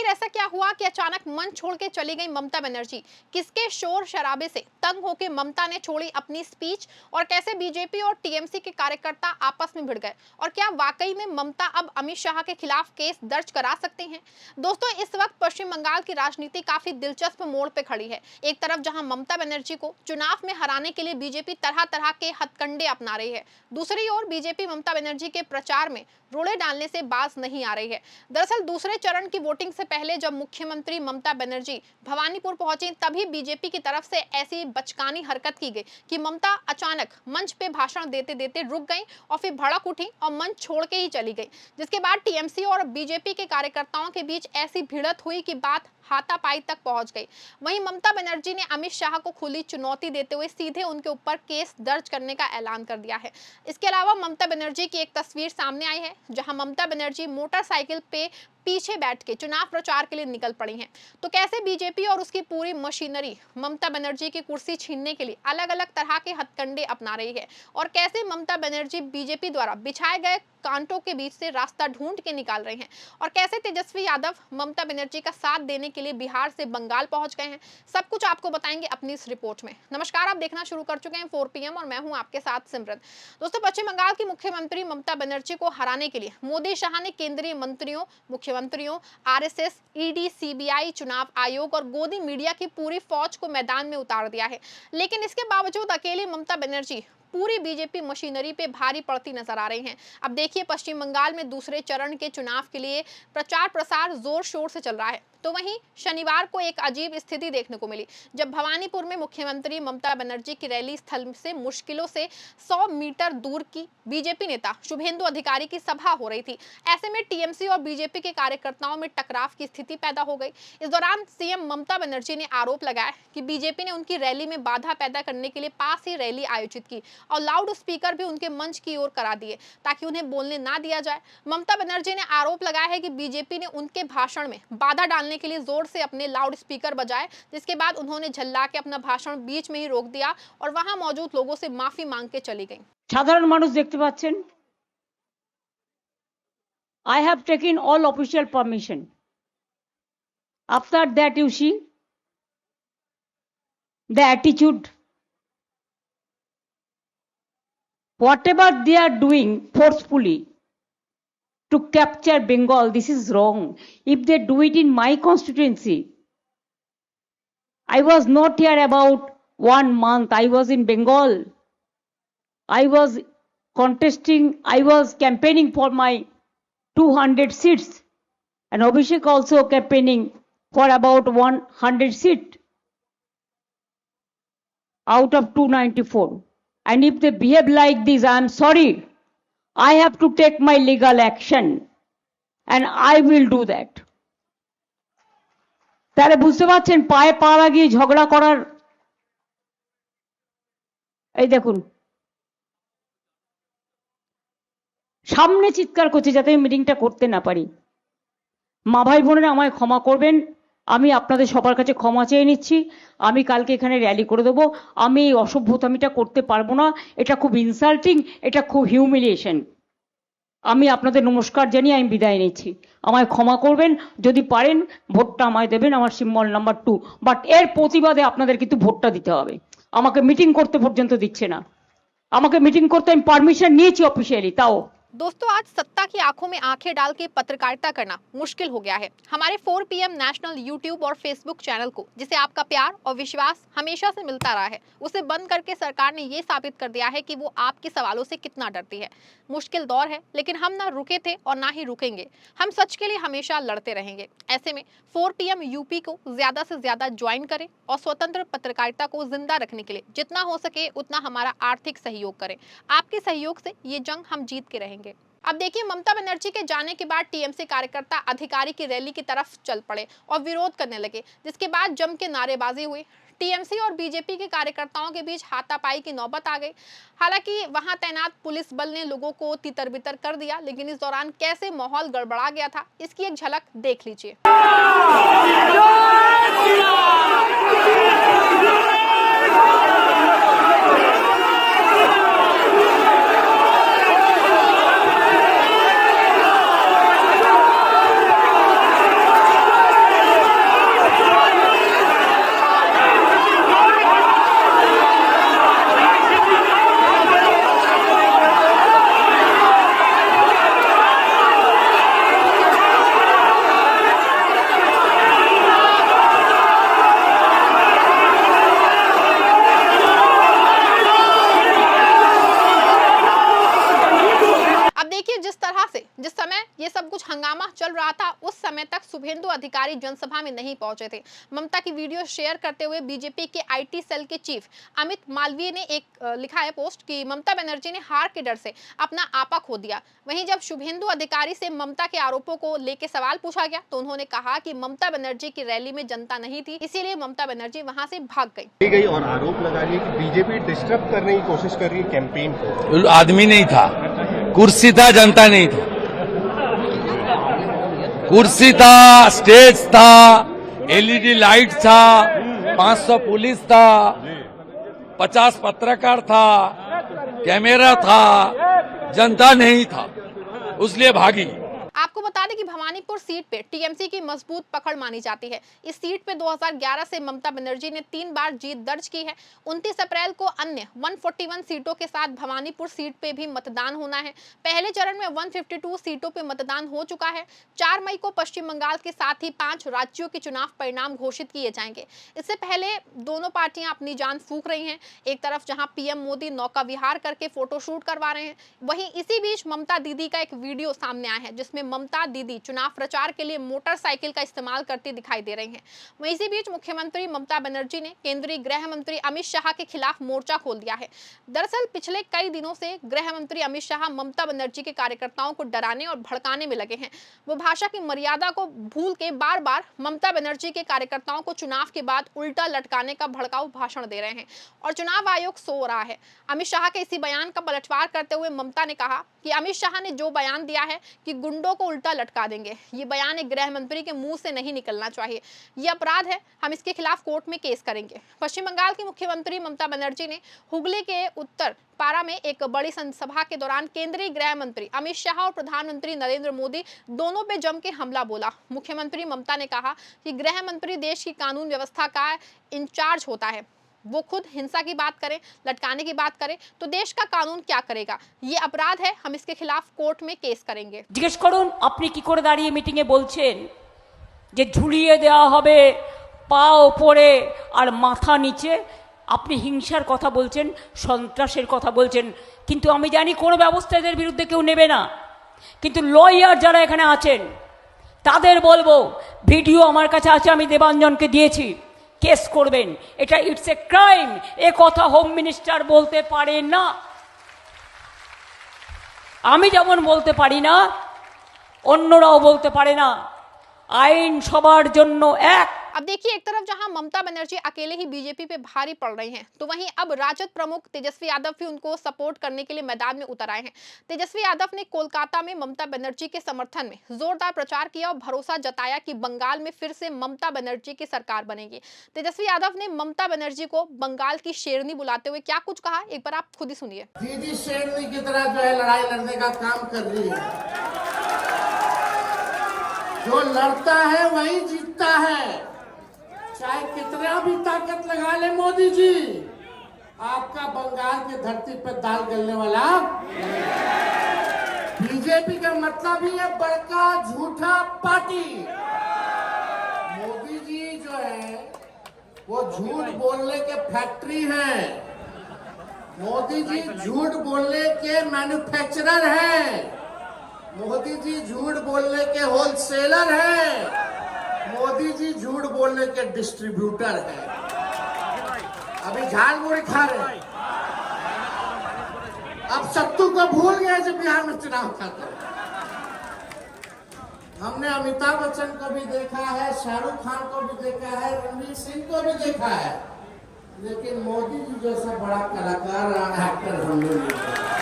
आखिर ऐसा क्या हुआ कि अचानक मंच छोड़ के चली गई ममता बनर्जी? किसके शोर शराबे से तंग होकर ममता ने छोड़ी अपनी स्पीच? और कैसे बीजेपी और टीएमसी के कार्यकर्ता आपस में भिड़ गए? और क्या वाकई में ममता अब अमित शाह के खिलाफ केस दर्ज करा सकते हैं? दोस्तों, इस वक्त पश्चिम बंगाल की राजनीति काफी दिलचस्प मोड़ पे खड़ी है। एक तरफ जहां ममता बनर्जी को चुनाव में हराने के लिए बीजेपी तरह तरह के हथकंडे अपना रही है, दूसरी ओर बीजेपी ममता बनर्जी के प्रचार में रोड़े डालने से बाज नहीं आ रही है। दरअसल दूसरे चरण की वोटिंग से पहले जब मुख्यमंत्री ममता बनर्जी भवानीपुर पहुंची, तभी बीजेपी की तरफ से ऐसी बचकानी हरकत की गई कि ममता अचानक मंच पे भाषण देते देते रुक गई और फिर भड़क उठी और मंच छोड़ के ही चली गई। जिसके बाद टीएमसी और बीजेपी के कार्यकर्ताओं के बीच ऐसी भिड़त हुई कि बात हाथापाई तक पहुंच गई। वहीं ममता बनर्जी ने अमित शाह को खुली चुनौती देते हुए सीधे उनके ऊपर केस दर्ज करने का ऐलान कर दिया है। इसके अलावा ममता बनर्जी की एक तस्वीर सामने आई है जहां ममता बनर्जी मोटरसाइकिल पे पीछे बैठ के चुनाव प्रचार के लिए निकल पड़ी हैं। तो कैसे बीजेपी और उसकी पूरी मशीनरी ममता बनर्जी की कुर्सी छीनने के लिए अलग अलग तरह के हथकंडे अपना रही है, और कैसे ममता बनर्जी बीजेपी द्वारा बिछाए गए कांटों के बीच से रास्ता ढूंढ के निकाल रहे हैं, और कैसे तेजस्वी यादव ममता बनर्जी का साथ देने के लिए बिहार से बंगाल पहुंच गए हैं, सब कुछ आपको बताएंगे अपनी इस रिपोर्ट में। नमस्कार, आप देखना शुरू कर चुके हैं 4 PM और मैं हूं आपके साथ सिमरन। दोस्तों, पश्चिम बंगाल की मुख्यमंत्री ममता बनर्जी को हराने के लिए मोदी शाह ने केंद्रीय मंत्रियों, मुख्यमंत्रियों, आरएसएस, ईडी, सीबीआई, चुनाव आयोग और गोदी मीडिया की पूरी फौज को मैदान में उतार दिया है। लेकिन इसके बावजूद अकेली ममता बनर्जी पूरी बीजेपी मशीनरी पे भारी पड़ती नजर आ रही हैं। अब देखिए, पश्चिम बंगाल में दूसरे चरण के चुनाव के लिए प्रचार प्रसार जोर शोर से चल रहा है। तो वहीं शनिवार को एक अजीब स्थिति देखने को मिली जब भवानीपुर में मुख्यमंत्री ममता बनर्जी की रैली स्थल से मुश्किलों से 100 मीटर दूर की बीजेपी नेता शुभेंदु अधिकारी की सभा हो रही थी। ऐसे में टीएमसी और बीजेपी के कार्यकर्ताओं में टकराव की स्थिति पैदा हो गई। इस दौरान सीएम ममता बनर्जी ने आरोप लगाया कि बीजेपी ने उनकी रैली में बाधा पैदा करने के लिए पास ही रैली आयोजित की और लाउड स्पीकर भी उनके मंच की ओर करा दिए ताकि उन्हें बोलने ना दिया जाए। ममता बनर्जी ने आरोप लगाया है कि बीजेपी ने उनके भाषण में बाधा डालने के लिए जोर से अपने लाउड स्पीकर बजाए, जिसके बाद उन्होंने झल्ला के अपना भाषण बीच में ही रोक दिया और वहां मौजूद लोगों से माफी मांग के चली गईं। সাধারণ মানুষ দেখতে পাচ্ছেন, I have taken all official permission. After that, you see the attitude, whatever they are doing forcefully to capture Bengal, this is wrong. If they do it in my constituency, I was not here about 1 month. I was in Bengal. I was contesting, I was campaigning for my 200 seats, and Abhishek also campaigning for about 100 seats out of 294. And if they behave like this, I am sorry. I have to take my legal action, and I will do that. তাহলে বুঝতে পারছেন, পায়ে পা লাগিয়ে ঝগড়া করার, এই দেখুন সামনে চিৎকার করছে যাতে আমি মিটিংটা করতে না পারি। মা ভাই বোনেরা আমায় ক্ষমা করবেন, আমি আপনাদের সবার কাছে ক্ষমা চেয়ে নিচ্ছি। আমি কালকে এখানে র্যালি করে দেবো। আমি এই অসভ্যতামিটা করতে পারবো না, এটা খুব ইনসাল্টিং, এটা খুব হিউমিলিয়েশন। আমি আপনাদের নমস্কার জানিয়ে আমি বিদায় নিচ্ছি। আমায় ক্ষমা করবেন, যদি পারেন ভোটটা আমায় দেবেন, আমার সিম্বল নাম্বার 2। বাট এর প্রতিবাদে আপনাদের কিন্তু ভোটটা দিতে হবে। আমাকে মিটিং করতে পর্যন্ত দিচ্ছে না। আমাকে মিটিং করতে আমি পারমিশন নিয়েছি অফিशियली, তাও। दोस्तों, आज सत्ता की आंखों में आंखें डाल के पत्रकारिता करना मुश्किल हो गया है। हमारे 4 PM नेशनल यूट्यूब और फेसबुक चैनल को, जिसे आपका प्यार और विश्वास हमेशा से मिलता रहा है, उसे बंद करके सरकार ने ये साबित कर दिया है कि वो आपके सवालों से कितना डरती है। मुश्किल दौर है, लेकिन हम ना रुके थे और ना ही रुकेंगे। हम सच के लिए हमेशा लड़ते रहेंगे। ऐसे में 4 PM यूपी को ज्यादा से ज्यादा ज्वाइन करें और स्वतंत्र पत्रकारिता को जिंदा रखने के लिए जितना हो सके उतना हमारा आर्थिक सहयोग करें। आपके सहयोग से ये जंग हम जीत के रहेंगे। अब देखिए, ममता बनर्जी के जाने के बाद टीएमसी कार्यकर्ता अधिकारी की रैली की तरफ चल पड़े और विरोध करने लगे, जिसके बाद जम के नारेबाजी हुई। टीएमसी और बीजेपी के कार्यकर्ताओं के बीच हाथापाई की नौबत आ गई। हालांकि वहां तैनात पुलिस बल ने लोगों को तितर बितर कर दिया, लेकिन इस दौरान कैसे माहौल गड़बड़ा गया था, इसकी एक झलक देख लीजिए। जिस तरह से जिस समय ये सब कुछ हंगामा चल रहा था उस समय तक शुभेंदु अधिकारी जनसभा में नहीं पहुंचे थे। ममता की वीडियो शेयर करते हुए बीजेपी के आईटी सेल के चीफ अमित मालवीय ने एक लिखा है पोस्ट कि ममता बनर्जी ने हार के डर से अपना आपा खो दिया। वहीं जब शुभेंदु अधिकारी से ममता के आरोपों को लेकर सवाल पूछा गया तो उन्होंने कहा कि ममता बनर्जी की रैली में जनता नहीं थी, इसीलिए ममता बनर्जी वहां से भाग गई और आरोप लगा रही है कि बीजेपी डिस्टर्ब करने की कोशिश कर रही है कैंपेन को। आदमी नहीं था, कुर्सी था, जनता नहीं था। कुर्सी था, स्टेज था, एलईडी लाइट था, 500 पुलिस था, 50 पत्रकार था, कैमरा था, जनता नहीं था, इसलिए भागी। आपको बता दें कि भवानीपुर सीट पे टीएमसी की मजबूत पकड़ मानी जाती है। इस सीट पे 2011 से ममता बनर्जी ने 3 बार जीत दर्ज की है। 29 अप्रैल को अन्य 141 सीटों के साथ भवानीपुर सीट पे भी मतदान होना है। पहले चरण में 152 सीटों पे मतदान हो चुका है। 4 मई को पश्चिम बंगाल के साथ ही 5 राज्यों के चुनाव परिणाम घोषित किए जाएंगे। इससे पहले दोनों पार्टियां अपनी जान फूंक रही हैं। एक तरफ जहां पीएम मोदी नौका विहार करके फोटोशूट करवा रहे हैं, वहीं इसी बीच ममता दीदी का एक वीडियो सामने आया है जिसमें ममता दीदी चुनाव प्रचार के लिए मोटरसाइकिल का इस्तेमाल करती दिखाई दे रही हैं। वहीं इसी बीच मुख्यमंत्री ममता बनर्जी ने केंद्रीय गृह मंत्री अमित शाह के खिलाफ मोर्चा खोल दिया है। दरअसल पिछले कई दिनों से गृह मंत्री अमित शाह ममता बनर्जी के कार्यकर्ताओं को डराने और भड़काने में लगे हैं। वो भाषा की मर्यादा को भूल के बार बार ममता बनर्जी के कार्यकर्ताओं को चुनाव के बाद उल्टा लटकाने का भड़काऊ भाषण दे रहे हैं और चुनाव आयोग सो रहा है। अमित शाह के इसी बयान का पलटवार करते हुए ममता ने कहा कि अमित शाह ने जो बयान दिया है कि गुंडों को उल्टा लटका देंगे, ये बयान एक गृह मंत्री के मुंह से नहीं निकलना चाहिए। ये अपराध है, हम इसके खिलाफ कोर्ट में केस करेंगे। पश्चिम बंगाल की मुख्यमंत्री ममता बनर्जी ने हुगली के उत्तर पारा में एक बड़ी सभा के दौरान केंद्रीय गृह मंत्री अमित शाह और प्रधानमंत्री नरेंद्र मोदी दोनों पे जम के हमला बोला। मुख्यमंत्री ममता ने कहा कि गृह मंत्री देश की कानून व्यवस्था का इंचार्ज होता है, वो खुद हिंसा की बात करें, लटकाने की बात करें तो देश का कानून क्या करेगा? ये अपराध है, हम इसके खिलाफ कोर्ट में केस करेंगे। জিজ্ঞেস করুন আপনি কি করে দাঁড়িয়ে মিটিং এ বলছেন যে ঝুলিয়ে দেওয়া হবে পা ওপরে আর মাথা নিচে, আপনি হিংসার কথা বলছেন, সন্ত্রাসের কথা বলছেন, কিন্তু আমি জানি কোনো ব্যবস্থা এদের বিরুদ্ধে কেউ নেবে না। কিন্তু লয়ার যারা এখানে আছেন তাদের বলবো, ভিডিও আমার কাছে আছে, আমি দেবাঞ্জনকে দিয়েছি, কেস করবেন। এটা ইটস এ ক্রাইম, এ কথা হোম মিনিস্টার বলতে পারে না। আমি যেমন বলতে পারি না, অন্যরাও বলতে পারে না। আইন সবার জন্য এক। अब देखिए, एक तरफ जहां ममता बनर्जी अकेले ही बीजेपी पे भारी पड़ रही हैं, तो वहीं अब राजद प्रमुख तेजस्वी यादव भी उनको सपोर्ट करने के लिए मैदान में उतर आए हैं। तेजस्वी यादव ने कोलकाता में ममता बनर्जी के समर्थन में जोरदार प्रचार किया और भरोसा जताया कि बंगाल में फिर से ममता बनर्जी की सरकार बनेगी। तेजस्वी यादव ने ममता बनर्जी को बंगाल की शेरनी बुलाते हुए क्या कुछ कहा, एक बार आप खुद ही सुनिए। दीदी शेरनी की तरह जो है लड़ाई लड़ने का काम कर रही है, जो लड़ता है वही जीतता है, चाहे कितना भी ताकत लगा ले मोदी जी, आपका बंगाल की धरती पर दाल गलने वाला। बीजेपी का मतलब ही है बड़का झूठा पार्टी। मोदी जी जो है वो झूठ बोलने के फैक्ट्री है, मोदी जी झूठ बोलने के मैन्युफैक्चरर है, मोदी जी झूठ बोलने के होलसेलर है, मोदी जी झूठ बोलने के डिस्ट्रीब्यूटर है। अभी झाल मुड़ी खा रहे, अब सत्तू को भूल गए जब बिहार में चुनाव खाते। हमने अमिताभ बच्चन को भी देखा है, शाहरुख खान को भी देखा है, रणवीर सिंह को भी देखा है, लेकिन मोदी जी जैसा बड़ा कलाकार एक्टर हमने नहीं देखा।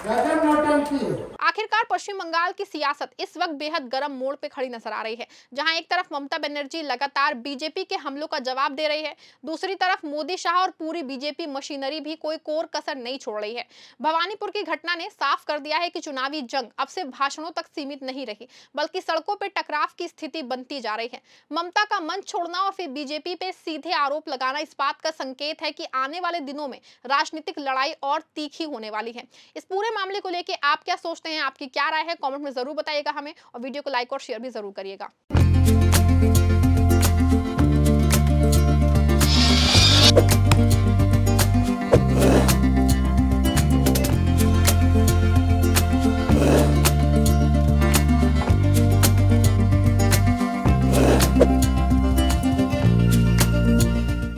गजब नौटंकी। आखिरकार पश्चिम बंगाल की सियासत इस वक्त बेहद गर्म मोड़ पे खड़ी नजर आ रही है, जहां एक तरफ ममता बनर्जी लगातार बीजेपी के हमलों का जवाब दे रही है, दूसरी तरफ मोदी शाह और पूरी बीजेपी मशीनरी भी कोई कोर कसर नहीं छोड़ रही है। भवानीपुर की घटना ने साफ कर दिया है कि चुनावी जंग अब सिर्फ भाषणों तक सीमित नहीं रही, बल्कि सड़कों पर टकराव की स्थिति बनती जा रही है। ममता का मंच छोड़ना और फिर बीजेपी पे सीधे आरोप लगाना इस बात का संकेत है कि आने वाले दिनों में राजनीतिक लड़ाई और तीखी होने वाली है। इस पूरे मामले को लेकर आप क्या सोचते हैं, आपकी क्या राय है, कमेंट में जरूर बताइएगा हमें, और वीडियो को लाइक और शेयर भी जरूर करिएगा।